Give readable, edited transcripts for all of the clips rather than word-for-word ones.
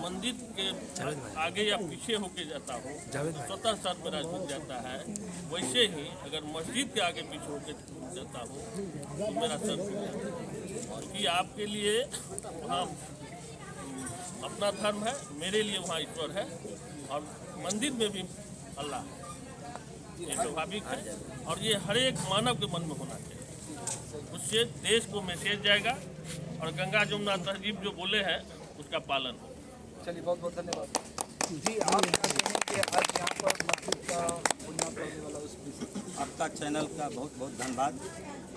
मंदिर के आगे या पीछे होके जाता हूँ स्वतः साथ मेरा झुक जाता है, वैसे ही अगर मस्जिद के आगे पीछे होके जाता हूँ तो मेरा सर झुक जाता है। क्योंकि आपके लिए वहाँ अपना धर्म है, मेरे लिए वहाँ ईश्वर है और मंदिर में भी अल्लाह है। ये स्वाभाविक है और ये हर एक मानव के मन में होना चाहिए। उससे देश को मैसेज जाएगा और गंगा जमुना तहजीब जो बोले हैं उसका पालन हो। चलिए, बहुत बहुत धन्यवाद जी। आप क्या कहेंगे आज यहाँ पर मस्जिद का बुनियाद करने वाला उस विषय? आपका चैनल का बहुत बहुत धन्यवाद।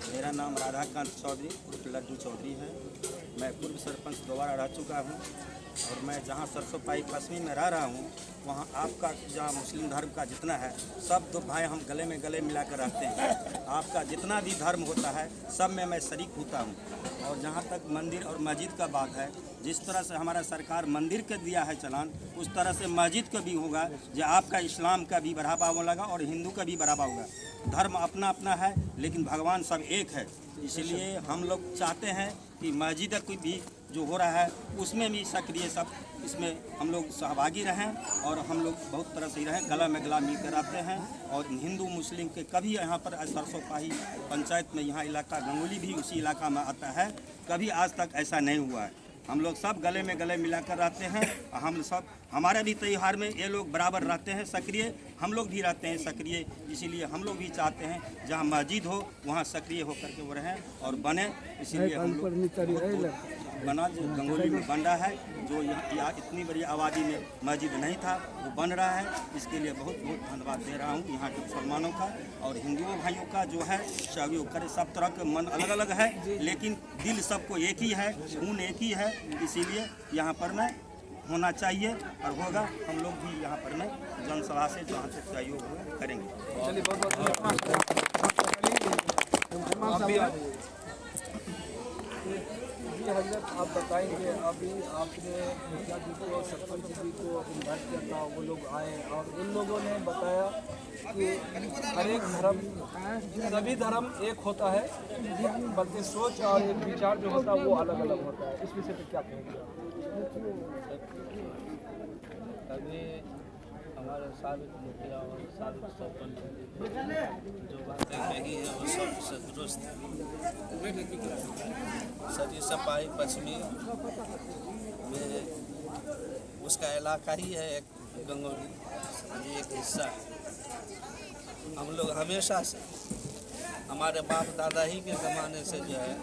मेरा नाम राधाकांत चौधरी उर्फ लड्डू चौधरी है। मैं पूर्व सरपंच दोबारा रह चुका हूँ और मैं जहाँ सरसोपाई पश्चिमी में रह रहा हूँ वहाँ आपका जहाँ मुस्लिम धर्म का जितना है सब दो भाई हम गले में गले मिलाकर रहते हैं। आपका जितना भी धर्म होता है सब में मैं शरीक होता हूँ। और जहाँ तक मंदिर और मस्जिद का बात है, जिस तरह से हमारा सरकार मंदिर के दिया है चलान, उस तरह से मस्जिद का भी होगा जो आपका इस्लाम का भी बढ़ावा होगा और हिंदू का भी बढ़ावा होगा। धर्म अपना अपना है लेकिन भगवान सब एक है। इसलिए हम लोग चाहते हैं कि मस्जिद कोई भी जो हो रहा है उसमें भी सक्रिय सब इसमें हम लोग सहभागी रहें और हम लोग बहुत तरह से रहें, गला में गला मिलकर आते हैं। और हिंदू मुस्लिम के कभी यहाँ पर सरसोपाही पंचायत में यहाँ इलाका गंगोली भी उसी इलाका में आता है, कभी आज तक ऐसा नहीं हुआ है। हम लोग सब गले में गले मिलाकर रहते हैं। हम सब हमारे भी त्यौहार में ये लोग बराबर रहते हैं सक्रिय, हम लोग भी रहते हैं सक्रिय। इसीलिए हम लोग भी चाहते हैं जहाँ मस्जिद हो वहाँ सक्रिय होकर के वो रहें और बने। इसीलिए हम लोग बना जो गंगोली में बन रहा है, जो यहाँ इतनी बड़ी आबादी में मस्जिद नहीं था वो बन रहा है। इसके लिए बहुत बहुत धन्यवाद दे रहा हूँ यहाँ के मुसलमानों का और हिंदुओं भाइयों का जो है सहयोग करे। सब तरह के मन अलग अलग है लेकिन दिल सबको एक ही है, खून एक ही है। इसीलिए यहाँ पर में होना चाहिए और होगा। हम लोग भी यहाँ पर में जनसभा से जहाँ से सहयोग हो करेंगे। चलिए, बहुत बहुत हजरत आप बताएंगे, अभी आपने मुखिया जी को सरपंच जी को इन्वाइट किया था, वो लोग आए और उन लोगों ने बताया कि हर एक धर्म सभी धर्म एक होता है बल्कि सोच और एक विचार जो होता है वो अलग अलग होता है। इस विषय पर क्या कहेंगे? अभी हमारे साबिक मुखिया और साबिक सरपंच जो बातें कही है वो सब दुरुस्त है। सरसोपाही पश्चिमी में उसका इलाका ही है एक गंगोली, एक हिस्सा है। हम लोग हमेशा से हमारे बाप दादा ही के ज़माने से जो है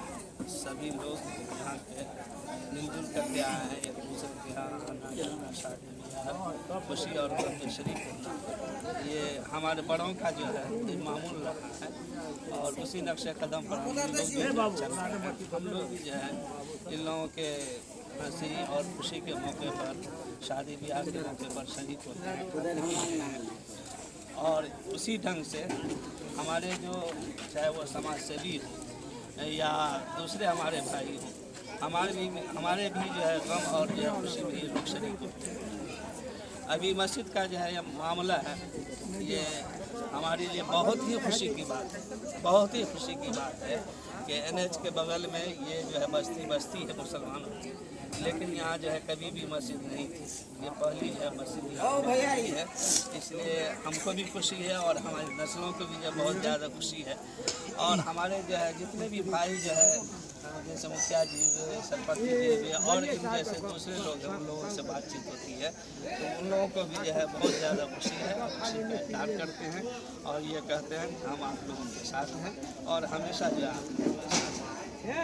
सभी लोग यहाँ के मिलजुल करके आए हैं। एक दूसरे के यहाँ आना जाना, शादी ब्याह, खुशी और गम में शरीक होना, ये हमारे बड़ों का जो है ये मामूल रहा है। और उसी नक्शे कदम पर हम लोग भी चल रहे हैं। हम लोग भी जो है इन लोगों के हंसी और खुशी के मौके पर, शादी ब्याह के मौके पर शरीक होते हैं। और उसी ढंग से हमारे जो चाहे वो समाज सेवी हो या दूसरे हमारे भाई हों, हमारे भी जो है गम और जो है खुशी में ये लोग शरीक होते हैं। अभी मस्जिद का जो है ये मामला है, ये हमारे लिए बहुत ही खुशी की बात है। बहुत ही खुशी की बात है कि NH के बगल में ये जो है बस्ती है मुसलमानों की, लेकिन यहाँ जो है कभी भी मस्जिद नहीं थी। ये पहली जो है मस्जिद यहाँ है। इसलिए हमको भी खुशी है और हमारी नस्लों को भी जो बहुत ज़्यादा खुशी है। और हमारे जो है जितने भी भाई जो है जैसे मुखिया जी हुए, सरपंच जी हुए और इन जैसे दूसरे लोग हैं, उन लोगों से बातचीत होती है तो उन लोगों को भी जो है बहुत ज़्यादा खुशी है, खुशी का इजहार करते हैं और ये कहते हैं कि हम आप लोगों के साथ हैं और हमेशा जो है।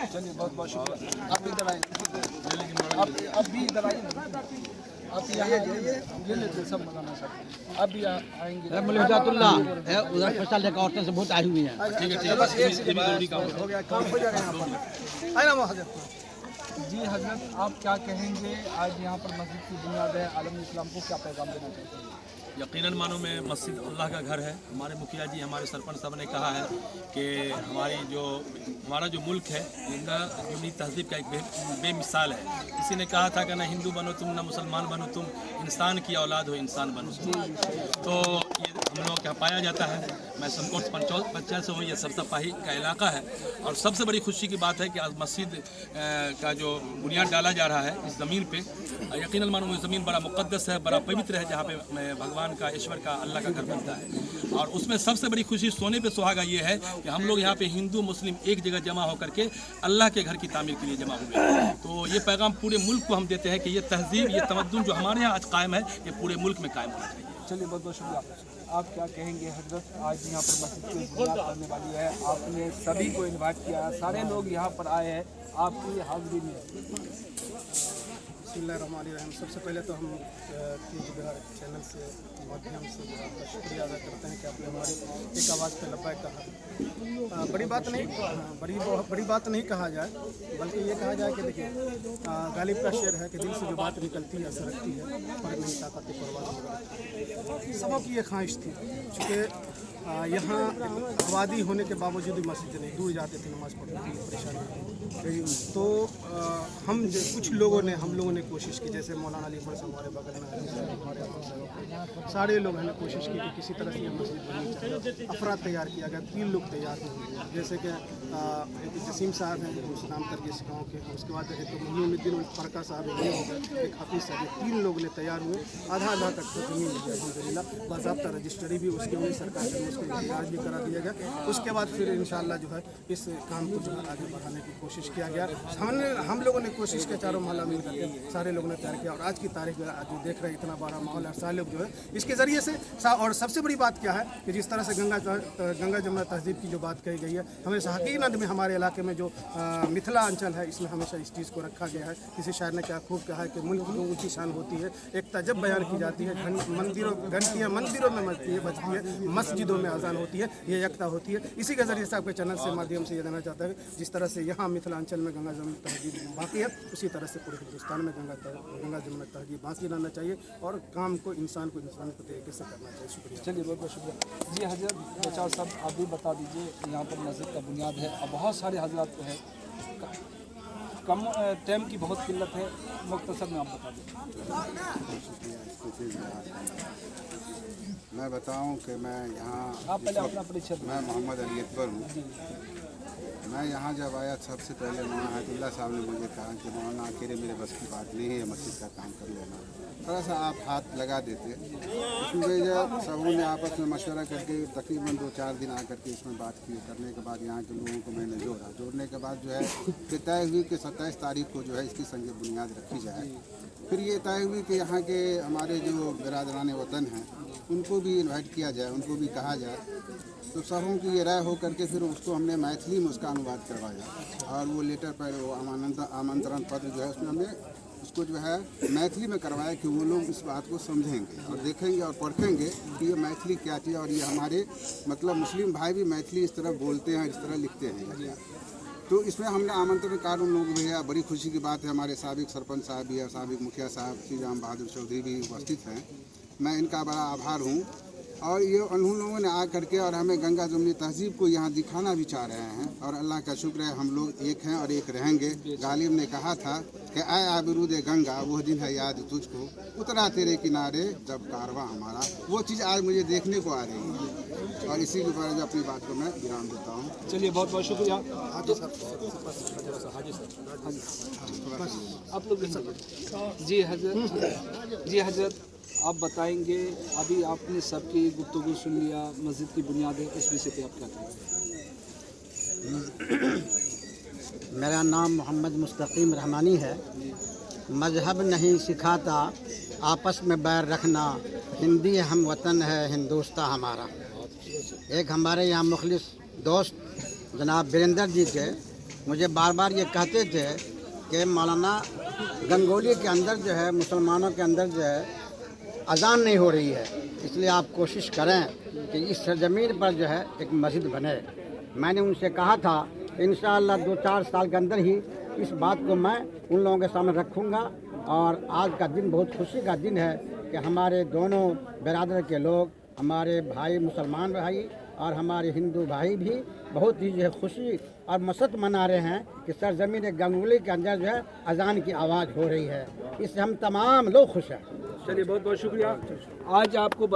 चलिए, बहुत बहुत शुक्रिया। आप इधर आइए, आप भी इधर आइए, आप यहाँ ले लेते सब मनाना चाहते हैं। अब भी आएंगे उधर फसल लेकर औरतें से बहुत आई हुई हैं। हो गया, काम हो जाएगा यहाँ पर। आए ना हजरत जी। हजरत आप क्या कहेंगे, आज यहाँ पर मस्जिद की बुनियाद है, आलम इस्लाम को क्या पैगाम देना चाहते हैं? यकीनन मानो में मस्जिद अल्लाह का घर है। हमारे मुखिया जी, हमारे सरपंच साहब ने कहा है कि हमारा जो मुल्क है इनका यूनी तहजीब का एक बेमिसाल है। किसी ने कहा था कि ना हिंदू बनो तुम, ना मुसलमान बनो तुम, इंसान की औलाद हो इंसान बनो। तो ये हम लोगों के यहाँ पाया जाता है। मैं संकोट पंचायत से हूँ, ये सरसोपाही का इलाका है। और सबसे बड़ी खुशी की बात है कि आज मस्जिद का जो बुनियाद डाला जा रहा है इस ज़मीन पे, यकीनन मानो ये ज़मीन बड़ा मुक़द्दस है, बड़ा पवित्र है, जहाँ पे भगवान का, ईश्वर का, अल्लाह का घर बनता है। और उसमें सबसे बड़ी खुशी सोने पे सुहागा ये है कि हम लोग यहाँ पे हिंदू मुस्लिम एक जगह जमा होकर के अल्लाह के घर की तामीर के लिए जमा हुए हैं। तो ये पैगाम पूरे मुल्क को हम देते हैं कि ये तहजीब, ये तमद्दुन जो हमारे यहाँ आज कायम है, ये पूरे मुल्क में कायम होना चाहिए। चलिए, बहुत बहुत शुक्रिया। आप क्या कहेंगे हजरत, आज यहाँ पर मस्जिद की बुनियाद करने वाली है, आपने सभी को इन्वाइट किया है, सारे लोग यहाँ पर आए हैं आपकी हाजिरी में। बिस्मिल्लाहिर्रहमानिर्रहीम। सबसे पहले तो हम तेज बिहार चैनल से माध्यम से जो आपका शुक्रिया अदा करते हैं कि आपने हमारे एक आवाज़ पे लब्बैक कहा। बड़ी बात नहीं कहा जाए, बल्कि ये कहा जाए कि देखिए, गालिब का शेर है कि दिल से जो बात निकलती है असर रखती है, पर नहीं ताकत परवाज़। सबों की ये ख्वाहिश थी, चूँकि यहाँ आबादी होने के बावजूद भी मस्जिद नहीं, दूर जाते थे नमाज़ पढ़ने की परेशानी। तो कुछ लोगों ने कोशिश की, जैसे मौलाना अली फर्ज हमारे बगल में हमारे सारे लोग हैं कोशिश की कि किसी तरह से ये मस्जिद बननी चाहिए। अफराद तैयार किया गया, 3 लोग तैयार हुए, जैसे कि एक जसीम साहब हैं जो नाम करके इस गाँव के, उसके बाद एक मुहीमुद्दीन फरका साहब है, ये हो गए, एक हफीज़ साहब, 3 लोग तैयार हुए। आधा तक तो ज़मीन मिल गया अल्हम्दुलिल्लाह, बाज़ाब्ता रजिस्ट्री भी उसकी हुई, सरकार ने उसको इजाज़ भी करा दिया गया। उसके बाद फिर इंशाअल्लाह जो है इस काम को जो है आगे बढ़ाने की कोशिश किया गया। हम लोगों ने कोशिश किया, चारों महला मिल करके सारे लोगों ने तैयार किया। और आज की तारीख में जो देख रहे हैं इतना बड़ा माहौल है, सारे लोग जो है इसके ज़रिए से। और सबसे बड़ी बात क्या है कि जिस तरह से गंगा जमुना तहजीब की जो बात कही गई है, हमेशा हकीकत में हमारे इलाके में जो मिथिला अंचल है, इसमें हमेशा इस चीज़ को रखा गया है। किसी शायर ने क्या खूब कहा है कि मुल्क की ऊँची शान होती है, एकता जब बयान की जाती है, घंटियाँ मंदिरों में बजती है, मस्जिदों में अजान होती है, ये एकता होती है। इसी के ज़रिए से आपके चैनल से माध्यम से ये देना चाहता है, जिस तरह से यहाँ मिथिलांचल में गंगा जमुना तहजीब बाकी है, उसी तरह से पूरे हिंदुस्तान में गंगा जमुना तहजीब बाकी रहना चाहिए और काम को इंसान को इंसानी तरीके से करना चाहिए। शुक्रिया। चलिए, बहुत बहुत शुक्रिया जी। हजरत बचाव साहब, आप भी बता दीजिए, यहाँ पर मस्जिद का बुनियाद है और बहुत सारे हजरात को है, कम टाइम की बहुत किल्लत है, मुख्तसर में आप बता दीजिए। मैं बताऊं कि मैं यहाँ, आप पहले अपना परिचय। मैं मोहम्मद अली अकबर हूँ। मैं यहाँ जब आया, सबसे पहले मौलाना हयातुल्लाह साहब ने मुझे कहा कि मौलाना अकेले मेरे बस की बात नहीं है, मस्जिद का काम कर लेना, थोड़ा सा आप हाथ लगा देते। उसमें जब सबों ने आपस में मशवरा करके तकरीबन 2-4 दिन आकर के इसमें बात की, करने के बाद यहाँ के लोगों को मैंने जोड़ने के बाद जो है कि तय हुई कि 27 तारीख को जो है इसकी संग बुनियाद रखी जाए। फिर ये तय हुई कि यहाँ के हमारे जो बिरादरान वतन हैं उनको भी इन्वाइट किया जाए, उनको भी कहा जाए। तो सबों की ये राय हो करके फिर उसको हमने मैथिली में उसका अनुवाद करवाया और वो लेटर पर वो आमंत्रण पत्र जो है उसमें हमने उसको जो है मैथिली में करवाया कि वो लोग इस बात को समझेंगे और देखेंगे और परखेंगे कि ये मैथिली क्या चीज़, और ये हमारे मतलब मुस्लिम भाई भी मैथिली इस तरह बोलते हैं, इस तरह लिखते हैं। तो इसमें हमने आमंत्रण कार्ड उन लोगों को भेजा। बड़ी खुशी की बात है, हमारे साबिक सरपंच साहब भी है, साबिक मुखिया साहब श्री राम बहादुर चौधरी भी उपस्थित हैं। मैं इनका बड़ा आभार हूँ। और ये उन लोगों ने आ करके और हमें गंगा जमुनी तहजीब को यहाँ दिखाना भी चाह रहे हैं और अल्लाह का शुक्र है हम लोग एक हैं और एक रहेंगे। गालिब ने कहा था कि आए आबरूद गंगा, वो दिन है याद तुझको, उतरा तेरे किनारे जब कारवां हमारा। वो चीज़ आज मुझे देखने को आ रही है और इसी के ऊपर जो अपनी बात को मैं विराम देता हूँ। चलिए, बहुत बहुत शुक्रिया। आप लोग जी हजरत आप बताएंगे, अभी आपने सबकी गुफ्तगू सुन लिया, मस्जिद की बुनियाद है, इस विषय पे आप क्या कहेंगे? मेरा नाम मोहम्मद मुस्तकीम रहमानी है। मजहब नहीं सिखाता आपस में बैर रखना, हिंदी हम वतन है हिंदुस्तान हमारा। एक हमारे यहाँ मुखलिस दोस्त जनाब वीरेंद्र जी के मुझे बार बार ये कहते थे कि मौलाना गंगोली के अंदर जो है, मुसलमानों के अंदर जो है अजान नहीं हो रही है, इसलिए आप कोशिश करें कि इस सरजमीन पर जो है एक मस्जिद बने। मैंने उनसे कहा था इंशाअल्लाह 2-4 साल के अंदर ही इस बात को मैं उन लोगों के सामने रखूँगा। और आज का दिन बहुत खुशी का दिन है कि हमारे दोनों बिरादर के लोग, हमारे भाई मुसलमान भाई और हमारे हिंदू भाई भी बहुत ही जो है खुशी और मसरत मना रहे हैं कि सरजमीन गंगोली के अंदर जो है अजान की आवाज़ हो रही है। इससे हम तमाम लोग खुश हैं। चलिए, बहुत बहुत शुक्रिया। आज आपको